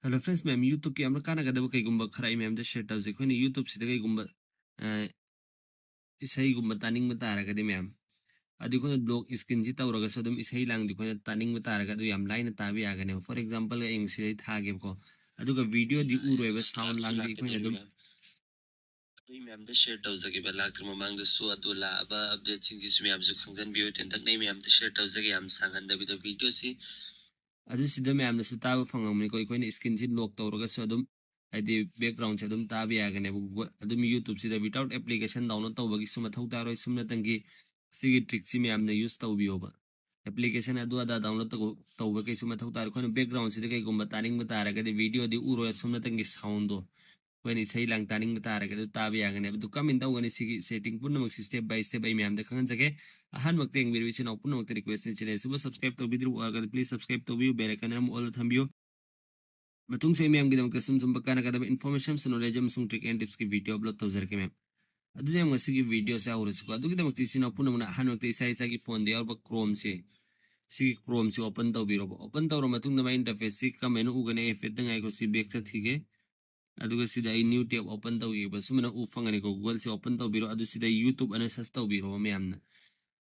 Hello friends, ma'am. YouTube ki amna kana kada kay gumba kharai ma'am the share tawse ko ni YouTube sida kay gumba isai gumba taning mata ara kadi ma'am. Adi ko blog skin si tawra ga sodum isai lang di ko na taning mata ara kadu yam line tabi aga ne. For example ga ing si thage ko. Adu ka video di uro ba sound lang di ko na dum. Ma'am the share tawse ke ba lag trum mang the so adu la ba update sing jis ma'am su khangjan bio ten tak nei ma'am the share tawse ke yam sangan da video si adu sida ma'am na su taba phangam ni ko ni skin si lock tawra ga sodum adi background se dum tabi aga ne bu adum YouTube sida without application download tawba gi suma thau taro sumna tangi sigi trick si ma'am na use tawbi oba application adu ada download tawba kai suma thau taro ko background sida kai gumba taning mata ara ga video di uro sumna tangi sound do when is hey lang taning mata ara ga tabi aga ne du kam in daw gani sigi setting punna mag step by step ay ma'am da khangan jage ahan waqti ang video sin punna waqti request ni chile suba subscribe to video aga please subscribe to view bell icon ram all thambiyo matung sa ma'am gidam kasum sum bakana kada information sa knowledge sung trick and tips ki video upload to jar ke ma'am adu yung masigi video sa urus ko adu gidam waqti sin punna muna ahan waqti isa isa ki phone de aur ba chrome se sigi chrome se open to biro open to ro matung na interface si ka menu ugane effect ngai ko si back sa thige adu ga sida ay new tab open to gi ba sumana ufang ani ko google se open to biro adu sida youtube ana sas to biro ma'am na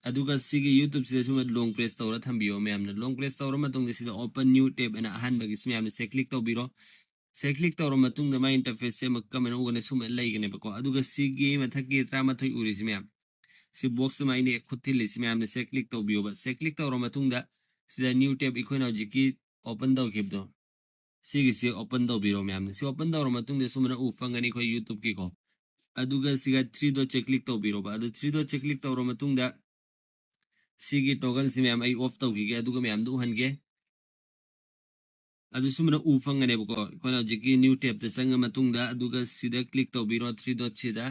adu ga sigi youtube sida suma long press to ra thambiyo ma'am na long press to ro matung sida open new tab ana ahan ba gi ma'am na se click to biro se click to ro matung da ma interface se makka menu ugane suma lai gane ba ko adu ga sigi mathaki trama thoi uri si ma'am si box ma ini khutti li si ma'am na se click to biyo ba se click to ro matung da sida new tab ikoina jiki open to gib do sigi si open to biro ma'am na si open to ro matung da suma na ufang ani ko youtube ki ko aduga siga 3 dot check click to biro ba adu 3 dot check click to ro matung da sigi toggle si ma'am ay off to gi aduga ma'am du han ge adu sumana ufang ane ko kono jiki new tab ta sanga matung da aduga sida click to biro 3 dot sida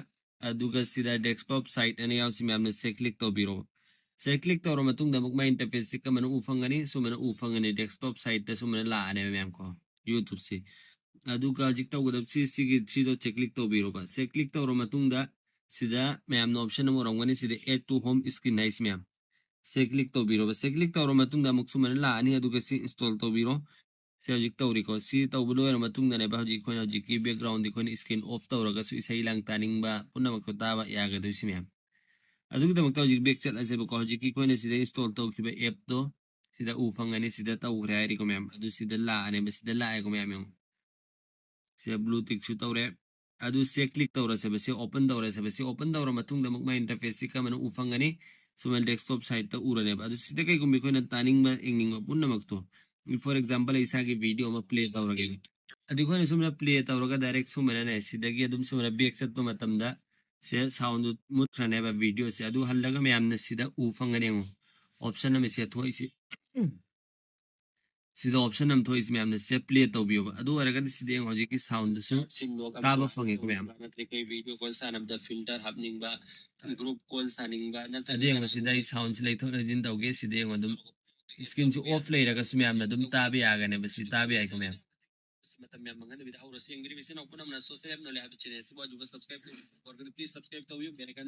aduga sida desktop site ane yaw si ma'am na se click to biro se click to ro matung da mukma interface si ka manu ufang ani sumana ufang ani desktop site ta sumana la ane ma'am ko youtube si aduga jik to godap si sigi 3 dot check click to biro ba se click to ro matung da sida ma'am no option mo rongani sida add to home screen nice ma'am se click to biro ba se click to ro matung da muk sumana la ani aduga si install to biro se hojik tawri ko si tawbu lo era matung na ba hojik ko na hojik ki background di ko ni screen off tawra ga su isai lang taning ba punna makto taba ya ga do si ma'am adug da makta hojik back chat ase ba ko hojik ki ko ne sida install taw ki ba app do sida ufang ani sida taw ri ko ma'am adu sida la ani ba sida la ay ko ma'am sida blue tick su tawre adu se click tawra se ba se open tawra se ba se open tawra matung da makma interface si ka manu ufang ani sumal desktop site ta ura ne ba adu sida kai gumbi ko na taning ba ingning ba punna makto for example isa ki video ma play tawra ge adi ko ne sumna play tawra ga direct sumana ne sidagi adum sumana back chat to matamda se sound mutra ne ba video se adu hallaga me amna sida ufang ne ngo option na me se thoi si sida option nam thoi si me amna se play to bio ba adu ara ga sida ngo ji ki sound su ka ba fangi ko me am na tre kai video call sa nam da filter hapning ba group call saning ba na adi ngo sida i sound si lai tho na jin tawge sida ngo dum screen su off lay ra ga su me amna dum tabi aga ne ba si tabi ai ko me matam yang mangana bida aura sing bidi bisin aku namna subscribe no le habit channel se juga subscribe or please subscribe to you bere kan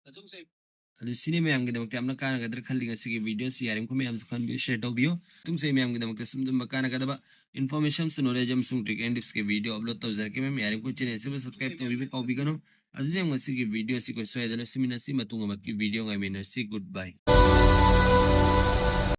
natung sai adu sini me amgida makti amna kana gadar khalli ngasi ge video si yarim ko me am sukhan bi share to bio tung sai me amgida makti sumdum makana kada ba information su knowledge am sung trick and tips ke video upload to jar ke me yarim ko channel se subscribe to bi ko bi gano adu yang ngasi ge video si ko so edana simina si matung amat ki video ngai me si goodbye